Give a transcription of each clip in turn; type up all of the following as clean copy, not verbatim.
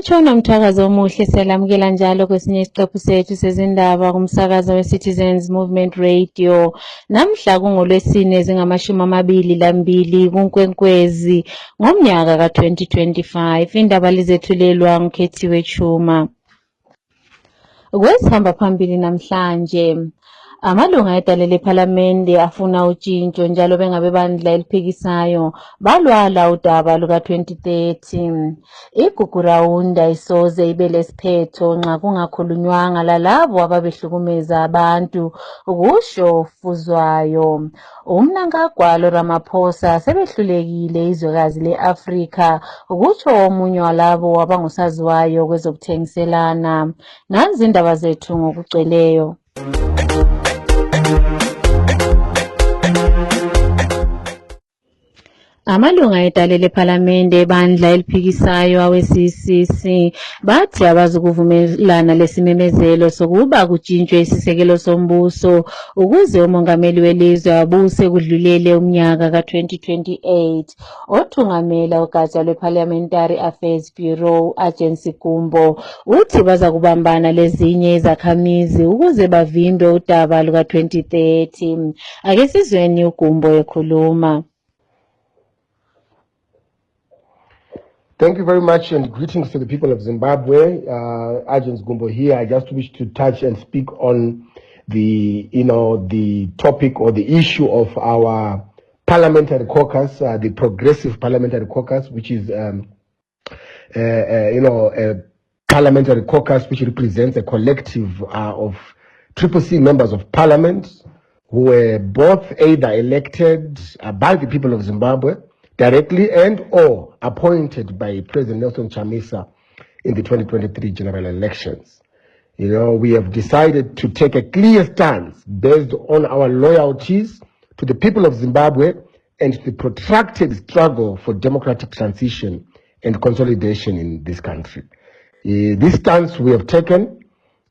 Sawatshona umthakazo omuhle siyalamukela njalo kwesinye isiqephu sethu sezindaba kumsakazo we-Citizens Movement Radio. Namhla kungolwesine zingamashumi 22 kuNkwenkwezi ngomnyaka ka-2025. Indaba lizethulelwa nguKhethiwe Chuma. Kwesihamba phambili namhlanje, amalunga edale lephalamende afuna utshintsho njalo bengabe bandla eliphikisayo balwala udaba luka-2030. Igugu rawunda isoze ibe lesiphetho nxa kungakhulunywanga lalabo ababehlukumeza abantu, kusho Fuzwayo. Umnankagwalo Ramaphosa sebehlulekile izwekazi le-Afrika, kutsho omunye walabo abangusaziwayo kwezokuthengiselana. Nanzi indaba zethu ngokugcweleyo. Amalunga edale lephalamende bandla eliphikisayo awe-CCC bathi abazukuvumelana lesimemezelo sokuba kutshintshwe isisekelo sombuso ukuze umongameli welizwe abuse kudlulele umnyaka ka-2028. Othungamela ugatsha lwe-Parliamentary Affairs Bureau Agency Gumbo uthi baza kubambana lezinye izakhamizi ukuze bavimbe udaba luka-2030. Ake sizweni uGumbo ekhuluma. Thank you very much and greetings to the people of Zimbabwe. Agents Gumbo here. I just wish to touch and speak on the topic or the issue of our parliamentary caucus, the Progressive Parliamentary Caucus, which is, a parliamentary caucus which represents a collective of CCC members of parliament who were both either elected by the people of Zimbabwe directly and or appointed by President Nelson Chamisa in the 2023 general elections. We have decided to take a clear stance based on our loyalties to the people of Zimbabwe and the protracted struggle for democratic transition and consolidation in this country. This stance we have taken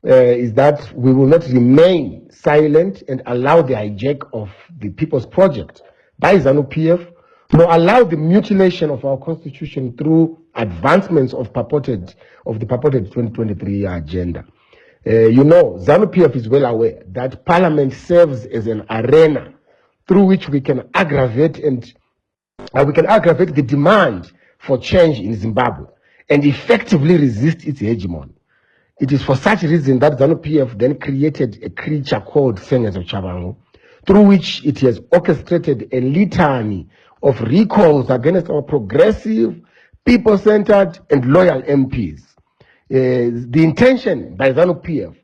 is that we will not remain silent and allow the hijack of the People's Project by ZANU-PF, nor allow the mutilation of our constitution through advancements of the purported 2023 agenda. ZANU-PF is well aware that Parliament serves as an arena through which we can aggravate the demand for change in Zimbabwe and effectively resist its hegemony. It is for such reason that ZANU-PF then created a creature called Sengezo Chabangu, through which it has orchestrated a litany of recalls against our progressive, people-centered, and loyal MPs. The intention by ZANU-PF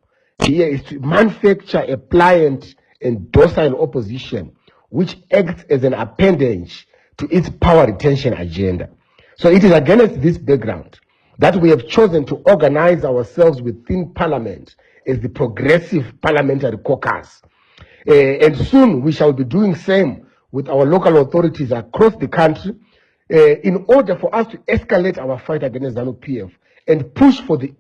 here is to manufacture a pliant and docile opposition which acts as an appendage to its power retention agenda. So it is against this background that we have chosen to organize ourselves within Parliament as the Progressive Parliamentary Caucus. And soon we shall be doing same with our local authorities across the country in order for us to escalate our fight against ZANU-PF and push for the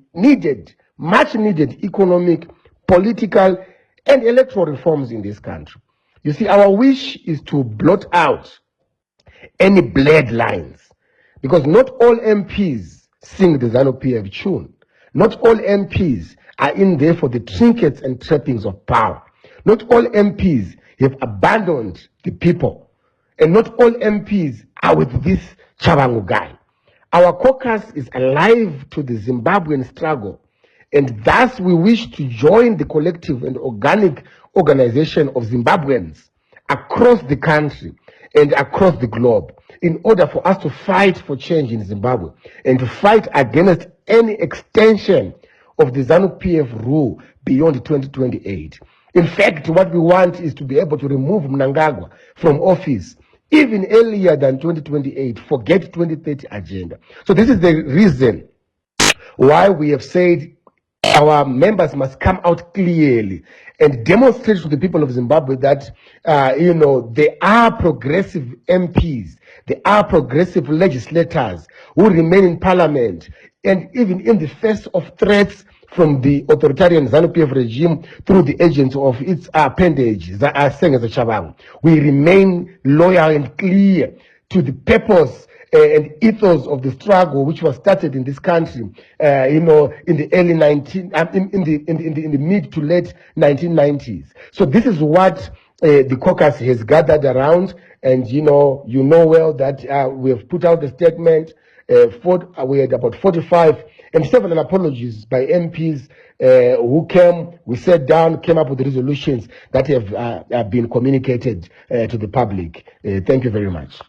much needed economic, political, and electoral reforms in this country. You see, our wish is to blot out any blurred lines, because not all MPs sing the ZANU-PF tune. Not all MPs are in there for the trinkets and trappings of power. Not all MPs have abandoned the people, and not all MPs are with this Chabangu guy. Our caucus is alive to the Zimbabwean struggle, and thus we wish to join the collective and organic organization of Zimbabweans across the country and across the globe in order for us to fight for change in Zimbabwe and to fight against any extension of the ZANU-PF rule beyond 2028. In fact, what we want is to be able to remove Mnangagwa from office even earlier than 2028, forget 2030 agenda. So this is the reason why we have said our members must come out clearly and demonstrate to the people of Zimbabwe that, there are progressive MPs, there are progressive legislators who remain in Parliament, and even in the face of threats from the authoritarian ZANU-PF regime through the agents of its appendage, Sengezo Chabangu, we remain loyal and clear to the purpose and ethos of the struggle which was started in this country, in the early in the mid to late 1990s. So this is what the caucus has gathered around, and you know well that we have put out the statement. We had about 45 and several apologies by MPs who came. We sat down, came up with resolutions that have been communicated to the public. Thank you very much.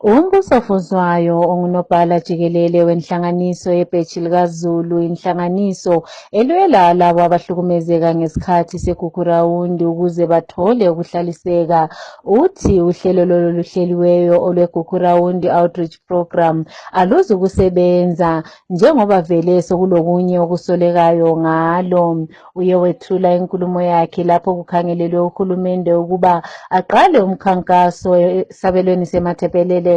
Umbuso ofuzwayo ongunobhala jikelele wenhlanganiso yebheji likaZulu, inhlanganiso elwela labo abahlukumezeka ngesikhathi segugurawundi ukuze bathole ukuhlaliseka, uthi uhlelo lolu luhleliweyo olwegugurawundi outreach program aluzukusebenza njengoba vele sokulokunye okusolekayo ngalo. Uye wethula inkulumo yakhe lapho kukhangelelwe uhulumende ukuba aqale umkhankaso esabelweni seMatabeleland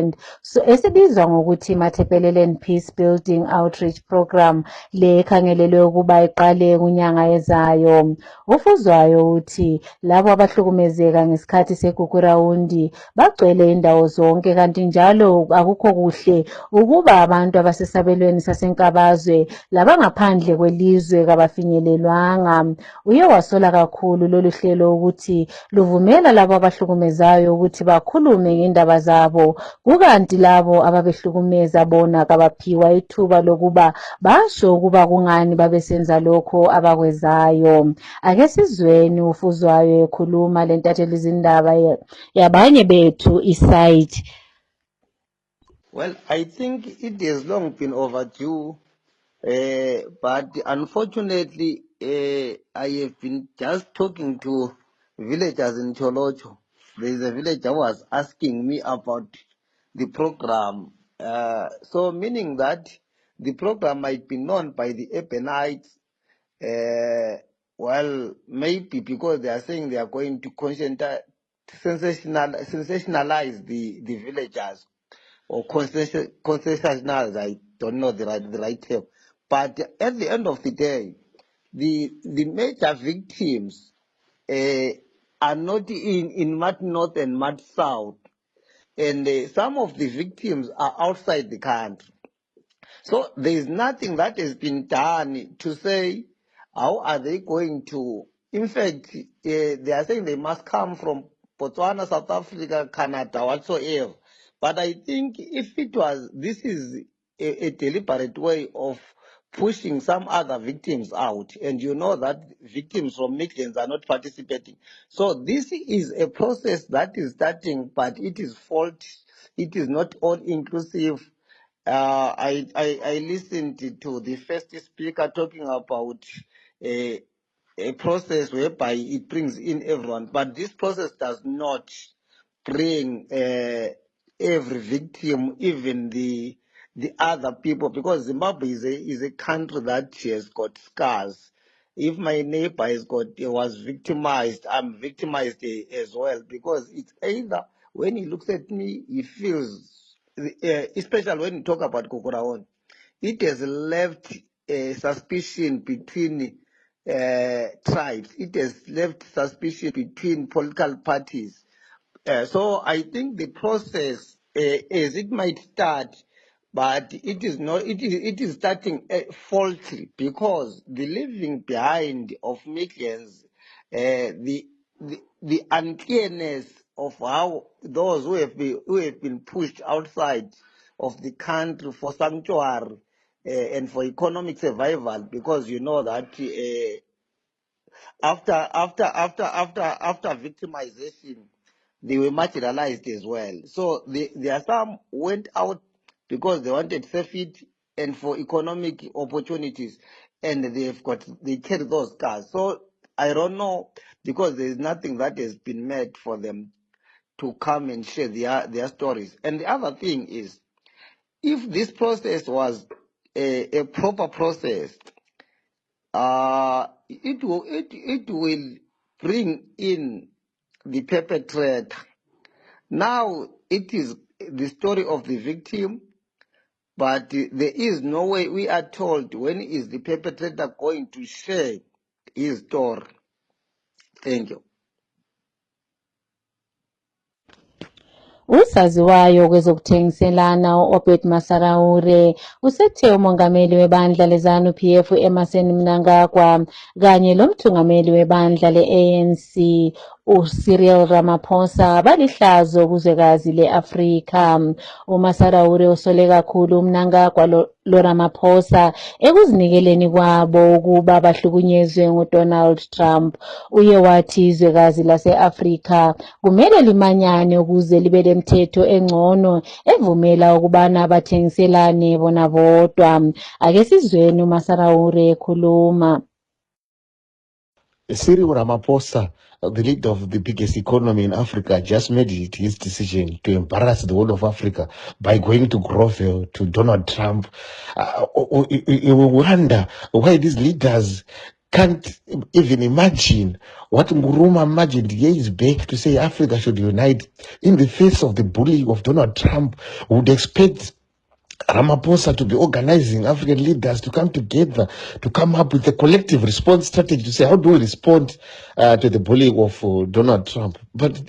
esibizwa ngokuthi Matabeleland Peace Building Outreach Program, le khangelelwe ukuba iqale kunyanga ezayo. Ufuzwayo uthi labo abahlukumezeka ngesikhathi segugurawundi bagcwele indawo zonke, kanti njalo akukho kuhle ukuba abantu abasesabelweni sasenkabazwe labangaphandle kwelizwe kabafinyelelwanga. Uye wasola kakhulu lolu hlelo ukuthi luvumela labo abahlukumezayo ukuthi bakhulume ngendaba zabo, kukanti labo ababehlukumeza bona kabaphiwa ithuba lokuba basho ukuba kungani babesenza lokho abakwezayo. Ake sizweni ufuzwayo ekhuluma lentatheli izindaba yabanye bethu isite. Well, I think it has long been overdue, but unfortunately, I have been just talking to villagers in Cholocho. There is a villager who was asking me about the program. So meaning that the program might be known by the urbanites, well, maybe because they are saying they are going to sensationalize the villagers, or concessionals, I don't know the right term. But at the end of the day, the major victims are not in Mud North and Mud South, and some of the victims are outside the country. So there is nothing that has been done to say how are they going to. In fact, they are saying they must come from Botswana, South Africa, Canada, whatsoever. But I think if it was, this is a deliberate way of pushing some other victims out, and you know that victims from Midlands are not participating. So this is a process that is starting, but it is faulty. It is not all inclusive. I listened to the first speaker talking about a process whereby it brings in everyone, but this process does not bring every victim, even the other people, because Zimbabwe is a country that has got scars. If my neighbor was victimized, I'm victimized as well, because it's either when he looks at me, he feels, especially when you talk about Kokoraon, it has left suspicion between tribes. It has left suspicion between political parties. So I think the process, as it might start, but it is not. It is starting faulty, because the leaving behind of millions, the unclearness of how those who have been pushed outside of the country for sanctuary and for economic survival, because you know that after victimization, they were marginalized as well. So there are some went out because they wanted safety and for economic opportunities, and they carry those scars. So I don't know, because there is nothing that has been made for them to come and share their stories. And the other thing is, if this process was a proper process, it will bring in the perpetrator. Now it is the story of the victim, but there is no way we are told when is the perpetrator going to share his story. Thank you. Usaziwayo kwezokuthengiselana u-Obed Masaraure usethe umongameli webandla leZANU-PF Emmerson Mnangagwa kanye lomthungameli webandla le-ANC uCyril Ramaphosa balihlazo kuzwekazi le-Afrika. UMasaraure usole kakhulu uMnangagwa loRamaphosa ekuzinikeleni kwabo ukuba bahlukunyezwe nguDonald Trump. Uye wathi izwekazi lase-Afrika kumele limanyane ukuze libe lemthetho engcono evumela ukubana bathengiselane bona bodwa. Ake sizweni uMasaraure ekhuluma. Cyril Ramaphosa, the leader of the biggest economy in Africa, just made it his decision to embarrass the whole of Africa by going to grovel to Donald Trump. You wonder why these leaders can't even imagine what Nkrumah imagined years back to say Africa should unite in the face of the bullying of Donald Trump. Would expect Ramaphosa to be organizing African leaders to come together, to come up with a collective response strategy to say, how do we respond to the bullying of Donald Trump? But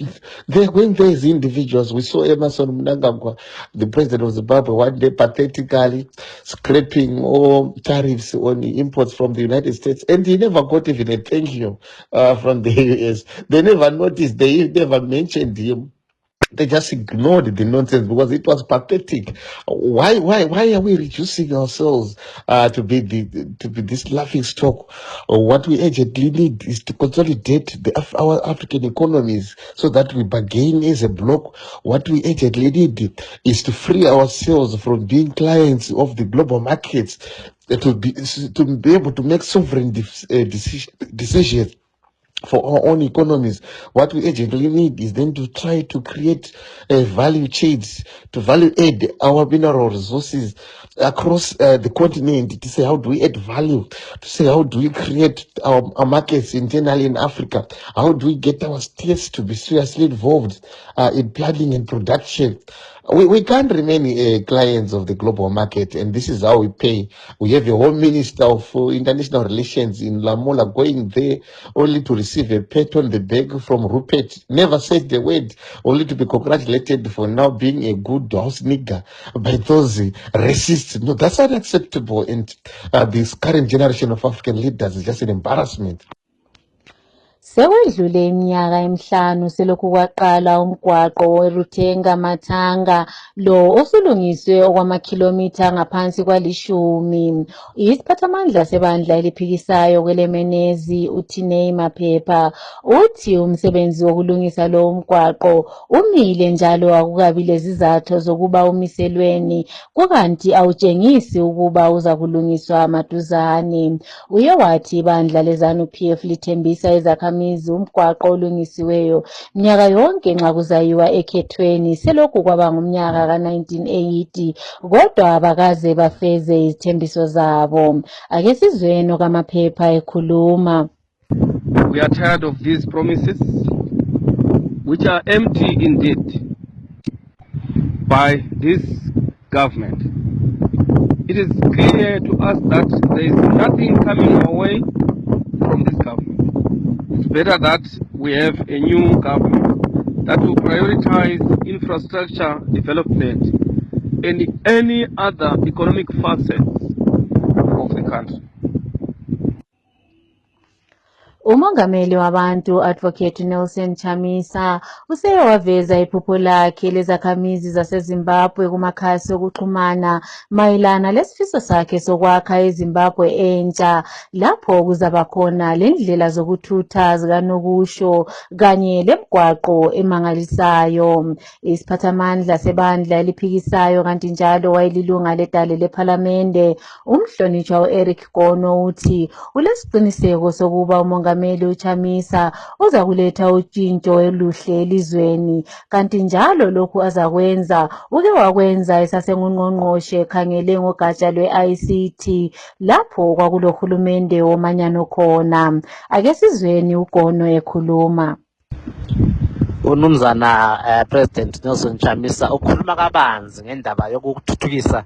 they're going there as individuals. We saw Emmerson Mnangagwa, the president of Zimbabwe, one day pathetically scraping all tariffs on imports from the United States, and he never got even a thank you from the US. They never noticed, they never mentioned him. They just ignored the nonsense because it was pathetic. Why are we reducing ourselves to be this laughing stock? What we urgently need is to consolidate our African economies so that we bargain as a bloc. What we urgently need is to free ourselves from being clients of the global markets, to be able to make sovereign decisions for our own economies. What we urgently need is then to try to create value chains, to value add our mineral resources across the continent, to say how do we add value, to say how do we create our markets internally in Africa, how do we get our states to be seriously involved in planning and production. We can't remain clients of the global market, and this is how we pay. We have a Home Minister of International Relations in Lamola going there only to receive a pat on the back from Rupert, never said the word, only to be congratulated for now being a good house nigger by those racists. No, that's unacceptable, and this current generation of African leaders is just an embarrassment. Sekwedlule iminyaka emihlanu selokhu kwaqala umgwaqo weRutenga Matanga lo osulungiswe okwamakhilomitha ngaphansi kwalishumi. Isiphathamandla sebandla eliphikisayo kwelemenezi uTinei Maphepha uthi umsebenzi wokulungisa lo mgwaqo umile njalo akukabi lezizathu zokuba umiselweni kukanti awutshengisi ukuba uza kulungiswa maduzane. Uye wathi ibandla leZANU-PF lithembisa izakhamizi umgwaqo olungisiweyo minyaka yonke nxa kuzayiwa ekhethweni selokhu kwaba ngumnyaka ka-1980 kodwa abakaze bafeze izithembiso zabo. Ake sizweni kaMaphepha ekhuluma. We are tired of these promises which are empty indeed by this government. It is clear to us that there is nothing coming our way from this government. It's better that we have a new government that will prioritize infrastructure development and any other economic facets of the country. Umongameli wabantu Advocate Nelson Chamisa useye waveza iphupho lakhe lezakhamizi zaseZimbabwe kumakhasi okuxhumana mayelana lesifiso sakhe sokwakha eZimbabwe entsha lapho kuzaba khona lendlela zokuthutha zikanokusho kanye lemgwaqo emangalisayo. Isiphathamandla sebandla eliphikisayo kanti njalo wayelilunga ledale lePhalamende umhlonishwa uEric Gono uthi ulesiqiniseko sokuba umongameli uChamisa uza kuletha utshintsho oluhle elizweni kanti njalo lokhu azakwenza uke wakwenza esasengungqongqoshe khangele ngogatsha lwe-ICT lapho kwakulohulumende womanyano khona. Ake sizweni uGono ekhuluma. Unumzana President Nelson Chamisa ukhuluma kabanzi ngendaba yokuthuthukisa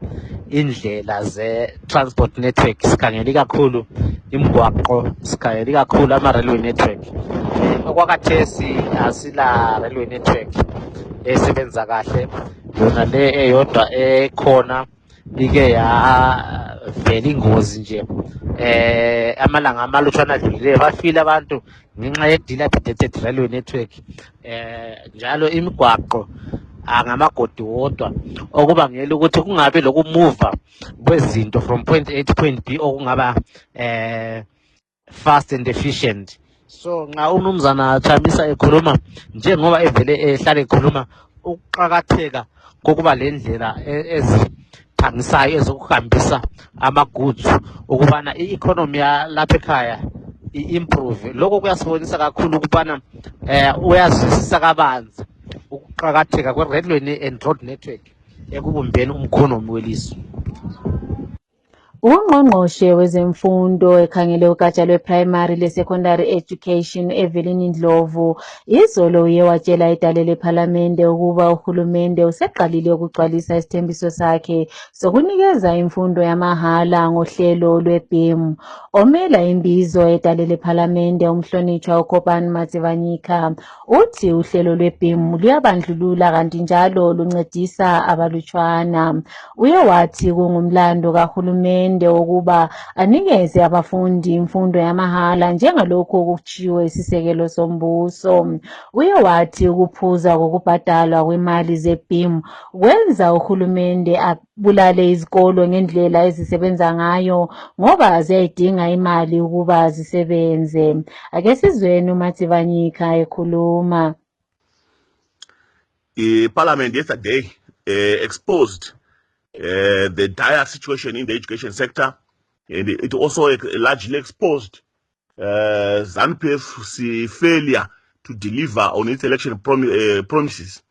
indlela ze-transport network sikhangele kakhulu imigwaqo sikhangele kakhulu ama-railway network. Okwakhathesi asila railway network esebenza kahle, yona le eyodwa ekhona ike yavela ingozi nje amalanga amalutshwana adlulileyo bafile abantu ngenxa ye-dilapidated railway network. Njalo imigwaqo angamagodi wodwa okubangela ukuthi kungabi lokumuva kwezinto from point A to point B okungaba fast and efficient. So nxa umnumzana Chamisa ekhuluma njengoba evele ehlala ekhuluma ukuqakatheka kokuba le ndlela ezithangisayo ezokuhambisa ama-goods ukubana i-economy yalapha ekhaya i-improve, lokho kuyasibonisa kakhulu ukubana uyazwisisa kabanzi ukuqakatheka kwe-railway and road network ekubumbeni umkhonomi welizwe. Ungqongqoshe wezemfundo ekhangele ugatsha lwe-primary le-secondary education Evelyn Ndlovu izolo uye watshela idale lephalamende ukuba uhulumende useqalile ukugcwalisa isithembiso sakhe sokunikeza imfundo yamahala ngohlelo lwe-BEAM. Omela imbizo edale lephalamende umhlonitshwa uKhobani Matsivanyika uthi uhlelo lwe-BEAM luyabandlulula kanti njalo luncedisa abalutshwana. Uye wathi kungumlando kahulumende ukuba anikeze abafundi imfundo yamahala njengalokho okutshiwo isisekelo sombuso. Uye wathi ukuphuza kokubhadalwa kwemali ze-BEAM kwenza uhulumende abulale izikolo ngendlela ezisebenza ngayo ngoba ziyayidinga imali ukuba zisebenze. Ake sizweni uMatsivanyika ekhuluma. Parliament yesterday exposed the dire situation in the education sector, and it also largely exposed ZANU-PF's failure to deliver on its election promises.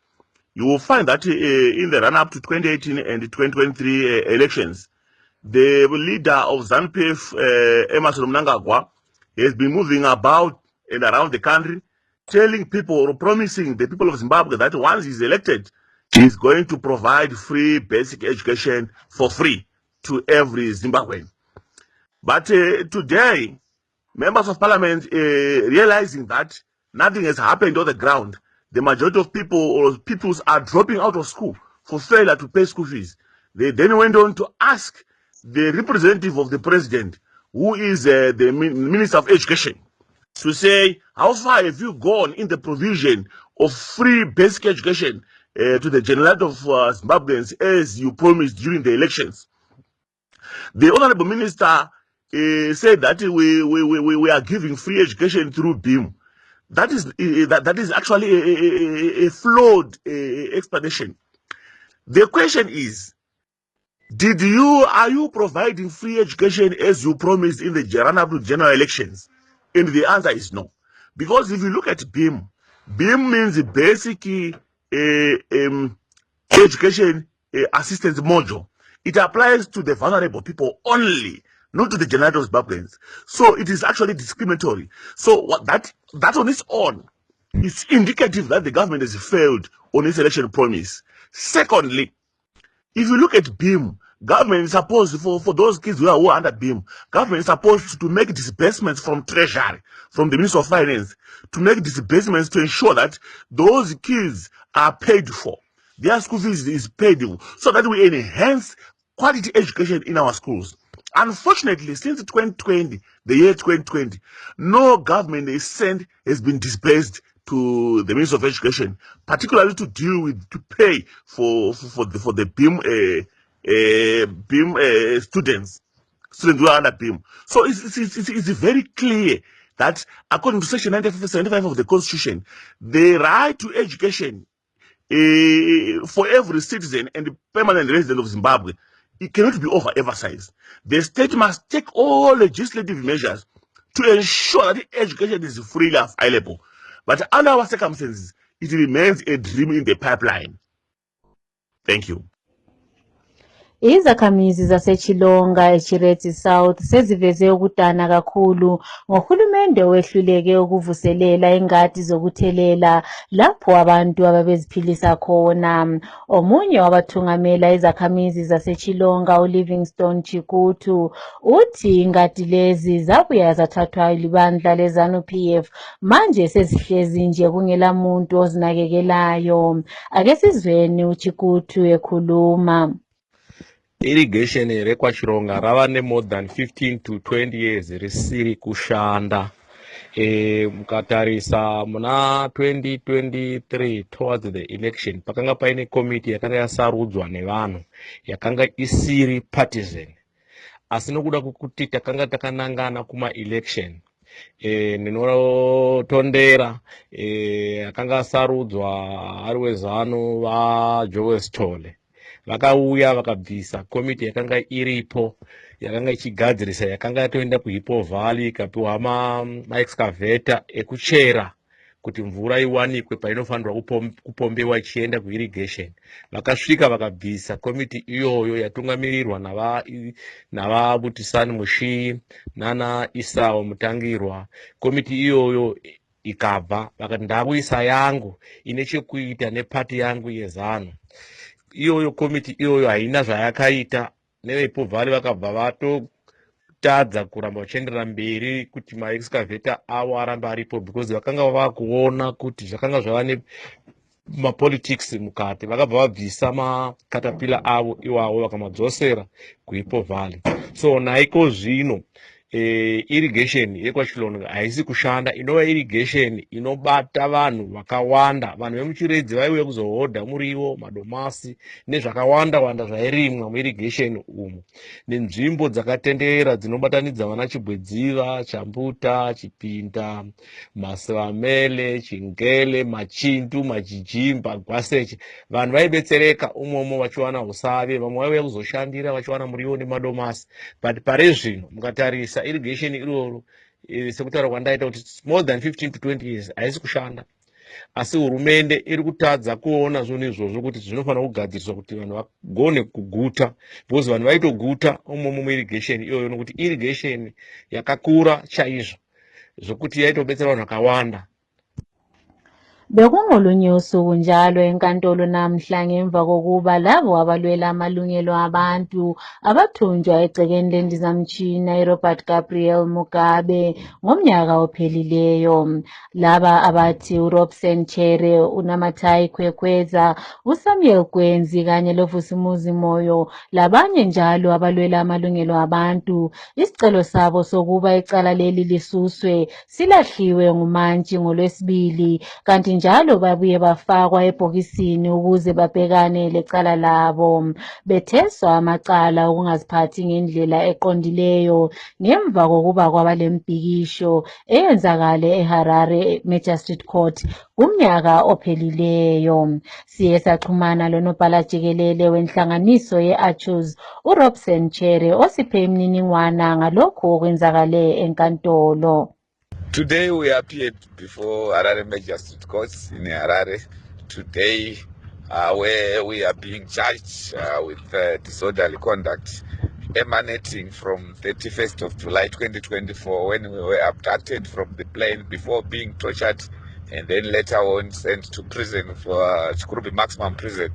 You will find that in the run-up to 2018 and 2023 elections, the leader of ZANU-PF, Emmerson Mnangagwa, has been moving about and around the country, telling people or promising the people of Zimbabwe that once he's elected, he's going to provide free basic education for free to every Zimbabwean. But today, members of parliament realizing that nothing has happened on the ground, the majority of people or peoples are dropping out of school for failure to pay school fees. They then went on to ask the representative of the president, who is the Minister of Education, to say, how far have you gone in the provision of free basic education to the generality of Zimbabweans as you promised during the elections? The Honorable Minister said that we are giving free education through BEAM. That is actually a flawed explanation. The question is, are you providing free education as you promised in the run-up to general elections? And the answer is no. Because if you look at BEAM, BEAM means the basic education assistance module. It applies to the vulnerable people only, not to the generality of Zimbabweans. So it is actually discriminatory. So that on its own is indicative that the government has failed on its election promise. Secondly, if you look at BEAM, government is supposed, for those kids who are under BEAM, government is supposed to make disbursements from Treasury, from the Ministry of Finance, to make disbursements to ensure that those kids are paid for. Their school fees is paid for, so that we enhance quality education in our schools. Unfortunately, since 2020, the year 2020, no government has been disbursed to the Ministry of Education, particularly to deal with, to pay for the BEAM students who are under BEAM. So it's very clear that according to Section 75 of the Constitution, the right to education for every citizen and permanent resident of Zimbabwe, it cannot be overemphasized. The state must take all legislative measures to ensure that education is freely available. But under our circumstances, it remains a dream in the pipeline. Thank you. Izakhamizi zaseChilonga eChireti South seziveze ukudana kakhulu ngohulumende owehluleke ukuvuselela ingadi zokuthelela lapho abantu ababeziphilisa khona. Omunye wabathungamela izakhamizi zaseChilonga uLivingstone Chikutu uthi ingadi lezi zabuya zathathwa libandla leZANU-PF manje sezihlezi nje kungela muntu ozinakekelayo. Ake sizweni uChikutu ekhuluma. Irrigation rekwaChilonga rava ne more than 15 to 20 years risiri kushanda. Mukatarisa muna 2023 towards the election pakanga paine committee yakanga yasarudzwa nevanhu yakanga isiri partisan. Asi nokuda kuti takanga takanangana kuma election ninotondera yakanga asarudzwa ari weZANU vaJoel Sithole vakauya vakabvisa komiti yakanga iripo yakanga ichigadzirisa yakanga yatoenda kuHippo Valley ikapiwa maexcavator ekuchera kuti mvura iwanikwe painofanirwa kupombewa ichienda kuirrigation. Vakasvika vakabvisa komiti iyoyo yatungamirirwa navaButisani Mushii nana Isao Mutangirwa. Komiti iyoyo ikabva vakati ndakuisa yangu ine chekuita nepati yangu yeZANU. Iyoyo komiti iyoyo haina zvayakaita. NeveHippo Valley vakabva vatotadza kuramba vachienderera mberi kuti maexcavator avo aramba aripo because vakanga vakuona kuti zvakanga zvava nemapolitics mukati. Vakabva vabvisa makatapila avo iwawo vakamadzosera kuHippo Valley. So naiko zvino irrigation yekwaChilonga haisi kushanda. Inova irrigation inobata vanhu vakawanda. Vanhu vemuChiredzi vaiuya kuzohodha muriwo, madomasi nezvakawanda wanda zvairimwa muirrigation umu. Nenzvimbo dzakatenderera dzinobatanidza vana Chibwedziva, Chambuta, Chipinda, Masivamele, Chingele, Machindu, Majijimba, Gwaseche. Vanhu vaibetsereka umomo vachiwana usave, vamwe vaiuya kuzoshandira vachiwana muriwo nemadomasi. But pare zvino mukatarisa irrigation iroro sekutaura kwandaita kuti more than 15 to 20 years haisi kushanda. Asi hurumende iri kutadza kuona zvinhu izvozvo kuti zvinofanira kugadziriswa kuti vanhu vagone kuguta because vanhu vaitoguta umomo muirrigation iyoyo nokuti irrigation yakakura chaizvo zvokuti yaitobetsera vanhu vakawanda. Bekungolunye usuku njalo enkantolo namhla ngemva kokuba labo abalwela amalungelo abantu abathunjwa egcekeni lendizamtshina iRobert Gabriel Mugabe ngomnyaka ophelileyo. Laba abathi uRobson Chere, uNamathai Khwekhweza, uSamuel Gwenzi kanye loVusimuzi Moyo labanye njalo abalwela amalungelo abantu isicelo sabo sokuba icala leli lisuswe silahliwe ngumantshi ngoLwesibili kanti njalo babuye bafakwa ebhokisini ukuze babhekane lecala labo. Betheswa amacala okungaziphathi ngendlela eqondileyo ngemva kokuba kwabalembhikisho eyenzakale eHarare Magistrate Court kumnyaka ophelileyo. Siye saxhumana lonobhala jikelele wenhlanganiso ye-ACHUS uRobson Chere osiphe imininingwana ngalokho okwenzakale enkantolo. Today we appeared before Harare Magistrate Courts in Harare today where we are being charged with disorderly conduct emanating from 31st of July 2024 when we were abducted from the plane before being tortured and then later on sent to prison for Chikurubi maximum prison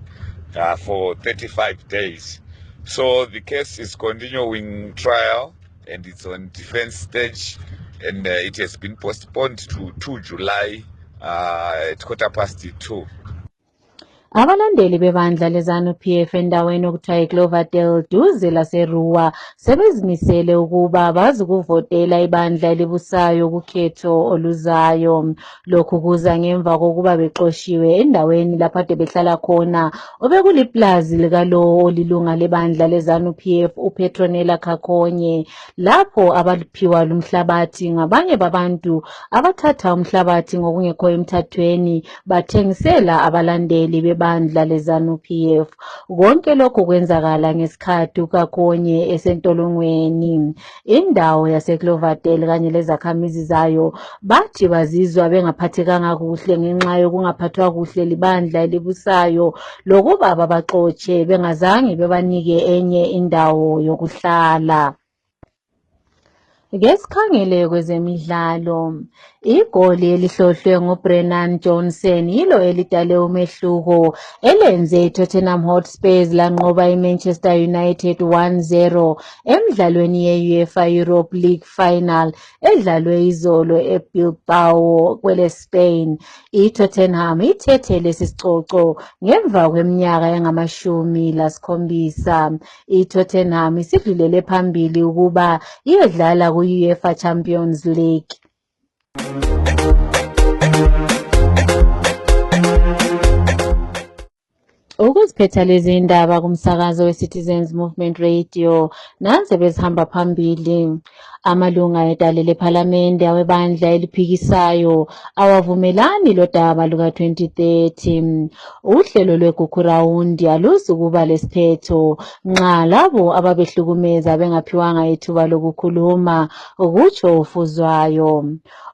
for 35 days. So the case is continuing trial and it's on defense stage. And it has been postponed to 2 July at 2:15. Abalandeli bebandla leZANU-PF endaweni okuthiwa iCloverdale duze laseRuwa sebezimisele ukuba bazukuvotela ibandla elibusayo kukhetho oluzayo. Lokhu kuza ngemva kokuba bexoshiwe endaweni lapho ade behlala khona obekuliplazi likalowo olilunga lebandla leZANU-PF uPetronella Kakonye lapho abaliphiwa lumhlabathi ngabanye babantu abathatha umhlabathi ngokungekho emthathweni bathengisela abalandeli lebandla leZANU-PF. Konke lokhu kwenzakala ngesikhathi uKakonye esentolongweni. Indawo yaseCloverdale kanye lezakhamizi zayo bathi bazizwa bengaphathekanga kuhle ngenxa yokungaphathwa kuhle libandla elibusayo lokuba babaxotshe bengazange bebanike enye indawo yokuhlala. Ngesikhangele kwezemidlalo, igoli elihlohlwe nguBrennan Johnson yilo elidale umehluko elenze iTottenham Hotspurs lanqoba iManchester United 1-0 emidlalweni ye-UEFA Europa League Final edlalwe izolo eBilbao kweleSpain. iTottenham ithethe lesi sicoco ngemva kweminyaka engama-17. iTottenham isidlulele phambili ukuba iyodlala ku-UEFA Champions League. Ukuziphetha lezi indaba kumsakazo we-Citizens Movement Radio nanze bezihamba phambili. Amalunga edale lephalamende awebandla eliphikisayo awavumelani lodaba luka-2030. Uhlelo lweGugurawundi aluzukuba lesiphetho nxa labo ababehlukumeza bengaphiwanga ithuba lokukhuluma, kutsho uFuzwayo.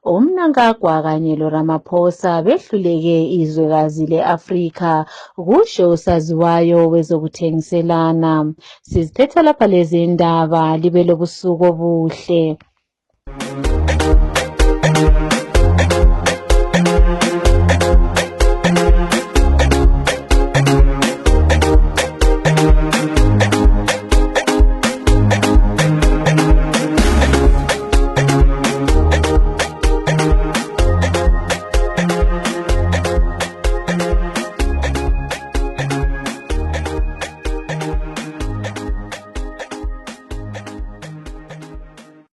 uMnangagwa kanye loRamaphosa behluleke izwekazi le-Afrika, kusho usaziwayo wezokuthengiselana. Siziphetha lapha lezi ndaba, libe lobusuku obuhle.